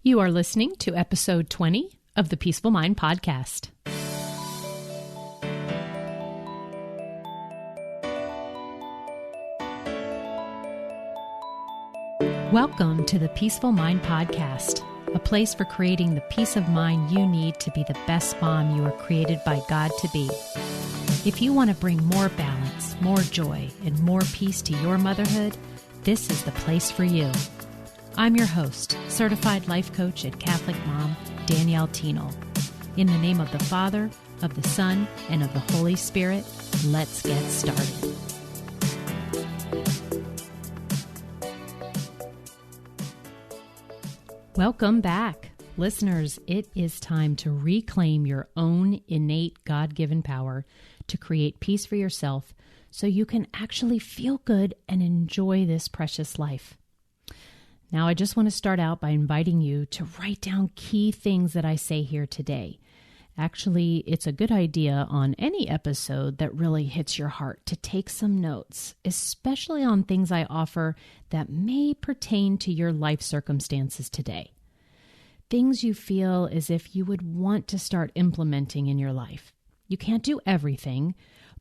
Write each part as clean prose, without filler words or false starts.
You are listening to episode 20 of the Peaceful Mind Podcast. Welcome to the Peaceful Mind Podcast, a place for creating the peace of mind you need to be the best mom you are created by God to be. If you want to bring more balance, more joy, and more peace to your motherhood, this is the place for you. I'm your host, certified life coach and Catholic mom, Danielle Thienel. In the name of the Father, of the Son, and of the Holy Spirit, let's get started. Welcome back. Listeners, it is time to reclaim your own innate God-given power to create peace for yourself so you can actually feel good and enjoy this precious life. Now, I just want to start out by inviting you to write down key things that I say here today. Actually, it's a good idea on any episode that really hits your heart to take some notes, especially on things I offer that may pertain to your life circumstances today. Things you feel as if you would want to start implementing in your life. You can't do everything,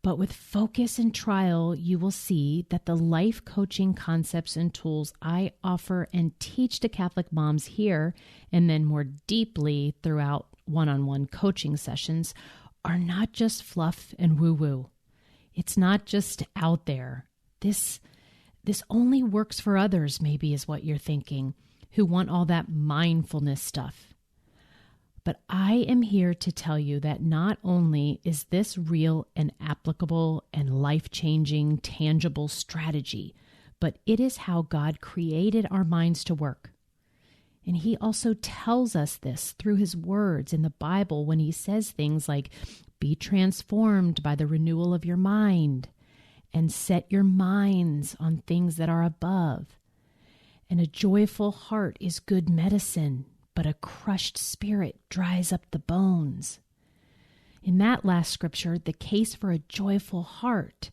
but with focus and trial, you will see that the life coaching concepts and tools I offer and teach to Catholic moms here, and then more deeply throughout one-on-one coaching sessions, are not just fluff and woo-woo. It's not just out there. This only works for others, maybe, is what you're thinking, who want all that mindfulness stuff. But I am here to tell you that not only is this real and applicable and life-changing, tangible strategy, but it is how God created our minds to work. And He also tells us this through His words in the Bible when He says things like, "Be transformed by the renewal of your mind, and set your minds on things that are above. And a joyful heart is good medicine, but a crushed spirit dries up the bones." In that last scripture, the case for a joyful heart,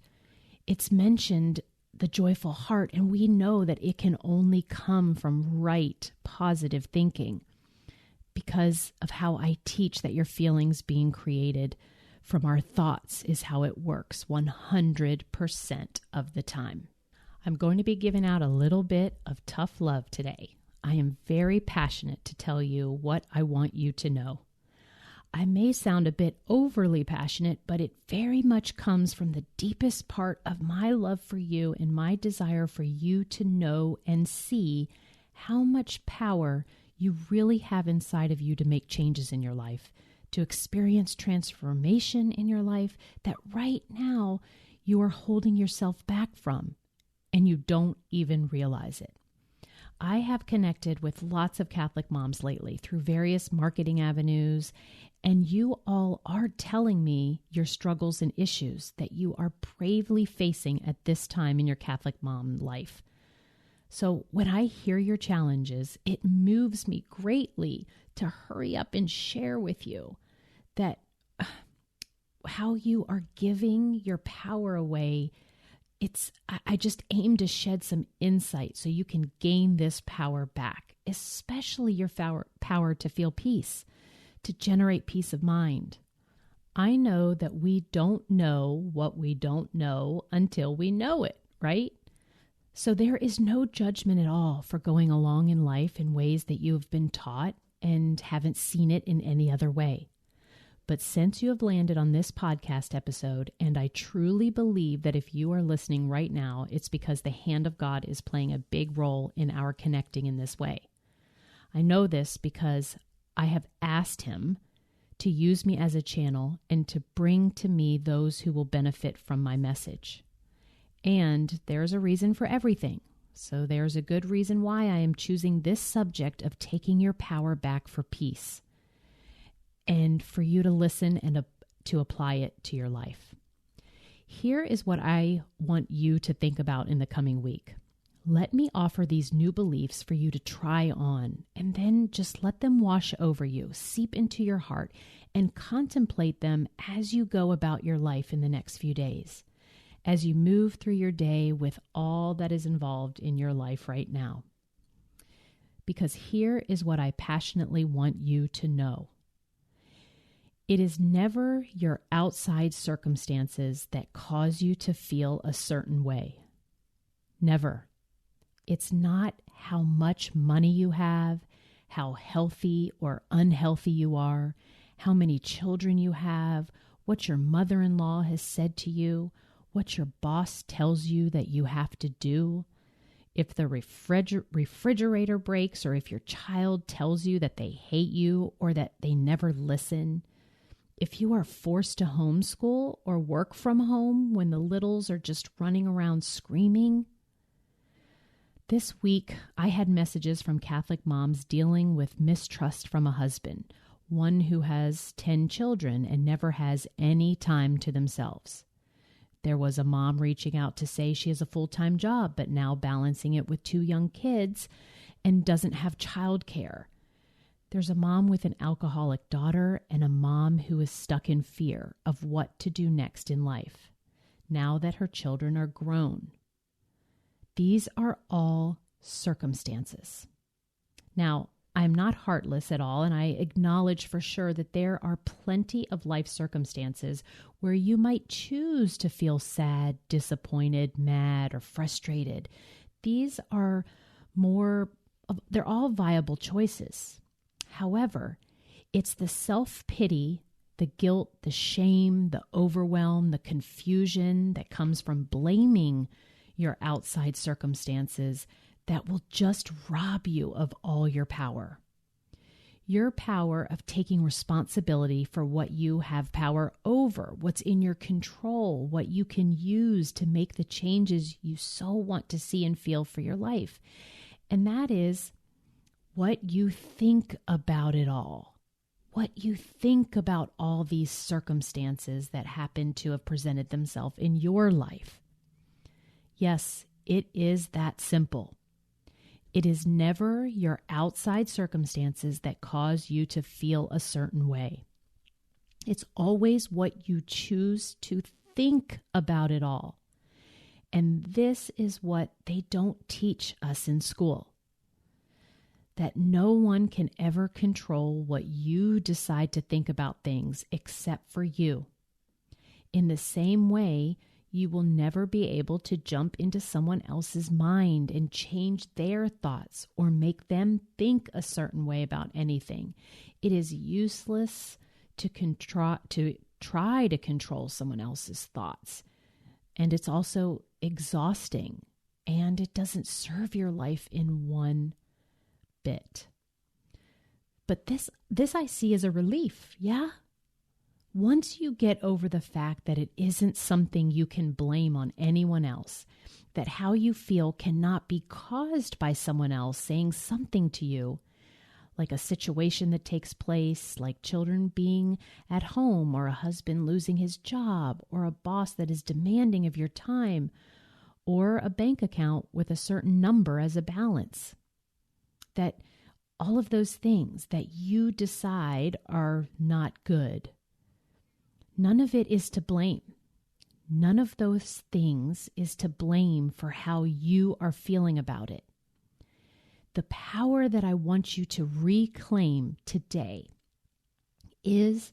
it's mentioned the joyful heart, and we know that it can only come from right, positive thinking because of how I teach that your feelings being created from our thoughts is how it works 100% of the time. I'm going to be giving out a little bit of tough love today. I am very passionate to tell you what I want you to know. I may sound a bit overly passionate, but it very much comes from the deepest part of my love for you and my desire for you to know and see how much power you really have inside of you to make changes in your life, to experience transformation in your life that right now you are holding yourself back from, and you don't even realize it. I have connected with lots of Catholic moms lately through various marketing avenues, and you all are telling me your struggles and issues that you are bravely facing at this time in your Catholic mom life. So when I hear your challenges, it moves me greatly to hurry up and share with you that how you are giving your power away. I just aim to shed some insight so you can gain this power back, especially your power to feel peace, to generate peace of mind. I know that we don't know what we don't know until we know it, right? So there is no judgment at all for going along in life in ways that you have been taught and haven't seen it in any other way. But since you have landed on this podcast episode, and I truly believe that if you are listening right now, it's because the hand of God is playing a big role in our connecting in this way. I know this because I have asked Him to use me as a channel and to bring to me those who will benefit from my message. And there's a reason for everything. So there's a good reason why I am choosing this subject of taking your power back for peace, and for you to listen and to apply it to your life. Here is what I want you to think about in the coming week. Let me offer these new beliefs for you to try on, and then just let them wash over you, seep into your heart, and contemplate them as you go about your life in the next few days, as you move through your day with all that is involved in your life right now. because here is what I passionately want you to know. It is never your outside circumstances that cause you to feel a certain way. Never. It's not how much money you have, how healthy or unhealthy you are, how many children you have, what your mother-in-law has said to you, what your boss tells you that you have to do. If the refrigerator breaks, or if your child tells you that they hate you or that they never listen. If you are forced to homeschool or work from home when the littles are just running around screaming. This week, I had messages from Catholic moms dealing with mistrust from a husband, one who has 10 children and never has any time to themselves. There was a mom reaching out to say she has a full-time job, but now balancing it with 2 young kids and doesn't have childcare. There's a mom with an alcoholic daughter and a mom who is stuck in fear of what to do next in life, now that her children are grown. These are all circumstances. Now, I'm not heartless at all, and I acknowledge for sure that there are plenty of life circumstances where you might choose to feel sad, disappointed, mad, or frustrated. These are they're all viable choices. However, it's the self-pity, the guilt, the shame, the overwhelm, the confusion that comes from blaming your outside circumstances that will just rob you of all your power. Your power of taking responsibility for what you have power over, what's in your control, what you can use to make the changes you so want to see and feel for your life. And that is what you think about it all. What you think about all these circumstances that happen to have presented themselves in your life. Yes, it is that simple. It is never your outside circumstances that cause you to feel a certain way. It's always what you choose to think about it all. And this is what they don't teach us in school. That no one can ever control what you decide to think about things except for you. In the same way, you will never be able to jump into someone else's mind and change their thoughts or make them think a certain way about anything. It is useless to try to control someone else's thoughts. And it's also exhausting, and it doesn't serve your life in one bit. But this I see as a relief, yeah? Once you get over the fact that it isn't something you can blame on anyone else, that how you feel cannot be caused by someone else saying something to you, like a situation that takes place, like children being at home, or a husband losing his job, or a boss that is demanding of your time, or a bank account with a certain number as a balance. That all of those things that you decide are not good, none of it is to blame. None of those things is to blame for how you are feeling about it. The power that I want you to reclaim today is,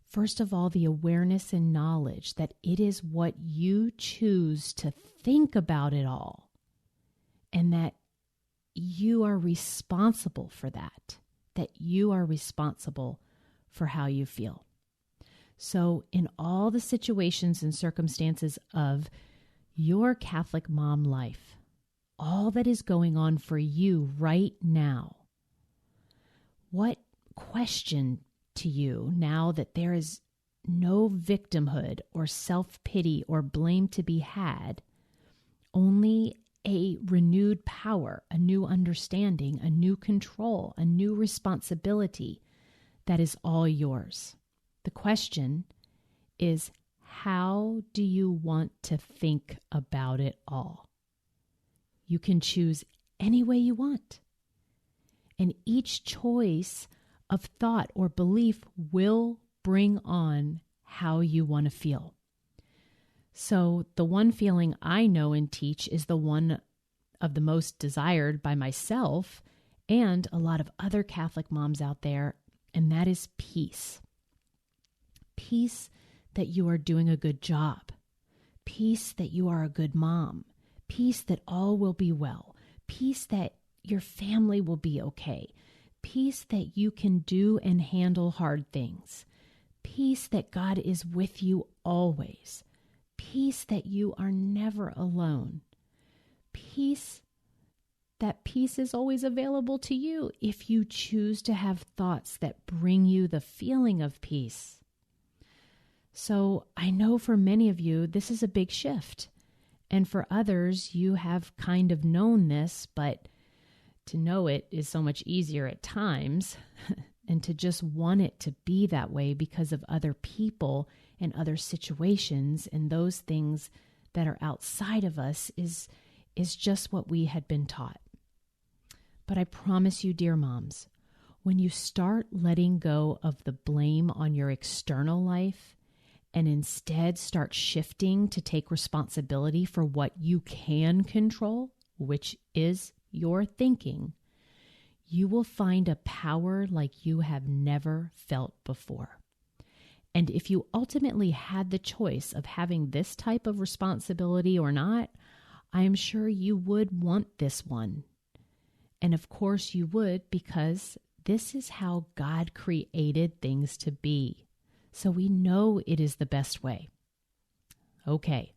first of all, the awareness and knowledge that it is what you choose to think about it all, and that you are responsible for that you are responsible for how you feel. So in all the situations and circumstances of your Catholic mom life, all that is going on for you right now, what question to you, now that there is no victimhood or self-pity or blame to be had, only a renewed power, a new understanding, a new control, a new responsibility that is all yours. The question is, how do you want to think about it all? You can choose any way you want. And each choice of thought or belief will bring on how you want to feel. So the one feeling I know and teach is the one of the most desired by myself and a lot of other Catholic moms out there, and that is peace. Peace that you are doing a good job. Peace that you are a good mom. Peace that all will be well. Peace that your family will be okay. Peace that you can do and handle hard things. Peace that God is with you always. Peace that you are never alone. Peace is always available to you if you choose to have thoughts that bring you the feeling of peace. So I know for many of you, this is a big shift. And for others, you have kind of known this, but to know it is so much easier at times. And to just want it to be that way because of other people and other situations and those things that are outside of us is just what we had been taught. But I promise you, dear moms, when you start letting go of the blame on your external life and instead start shifting to take responsibility for what you can control, which is your thinking, you will find a power like you have never felt before. And if you ultimately had the choice of having this type of responsibility or not, I am sure you would want this one. And of course you would, because this is how God created things to be. So we know it is the best way. Okay.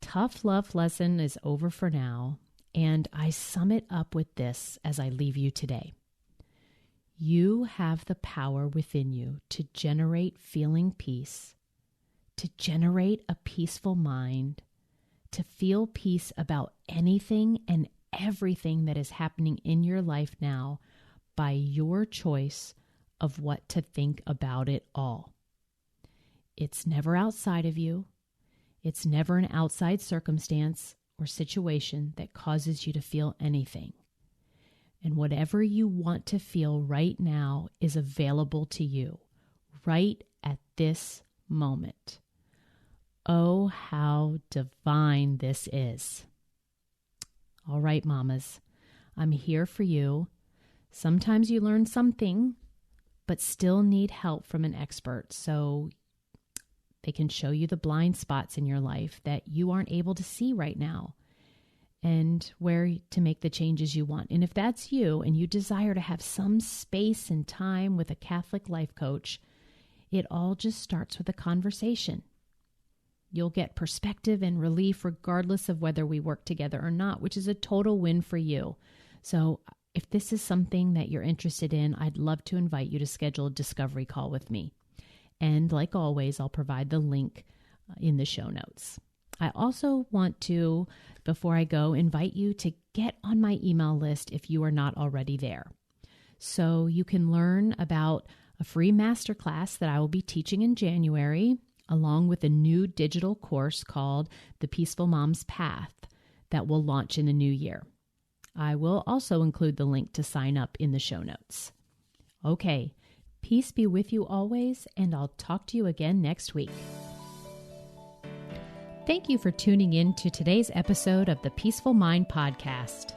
Tough love lesson is over for now. And I sum it up with this as I leave you today. You have the power within you to generate feeling peace, to generate a peaceful mind, to feel peace about anything and everything that is happening in your life now by your choice of what to think about it all. It's never outside of you. It's never an outside circumstance or situation that causes you to feel anything. And whatever you want to feel right now is available to you right at this moment. Oh, how divine this is. All right, mamas, I'm here for you. Sometimes you learn something, but still need help from an expert so they can show you the blind spots in your life that you aren't able to see right now and where to make the changes you want. And if that's you and you desire to have some space and time with a Catholic life coach, it all just starts with a conversation. You'll get perspective and relief regardless of whether we work together or not, which is a total win for you. So if this is something that you're interested in, I'd love to invite you to schedule a discovery call with me. And like always, I'll provide the link in the show notes. I also want to, before I go, invite you to get on my email list if you are not already there. So you can learn about a free masterclass that I will be teaching in January, along with a new digital course called The Peaceful Mom's Path that will launch in the new year. I will also include the link to sign up in the show notes. Okay. Peace be with you always, and I'll talk to you again next week. Thank you for tuning in to today's episode of the Peaceful Mind Podcast.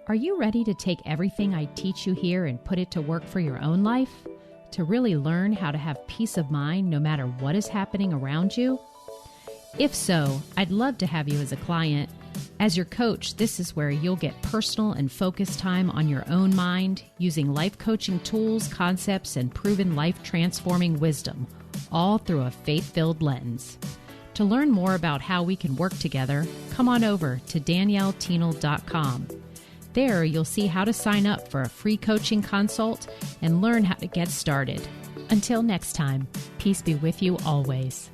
Are you ready to take everything I teach you here and put it to work for your own life? To really learn how to have peace of mind no matter what is happening around you? If so, I'd love to have you as a client. As your coach, this is where you'll get personal and focused time on your own mind, using life coaching tools, concepts, and proven life-transforming wisdom, all through a faith-filled lens. To learn more about how we can work together, come on over to DanielleThienel.com. There, you'll see how to sign up for a free coaching consult and learn how to get started. Until next time, peace be with you always.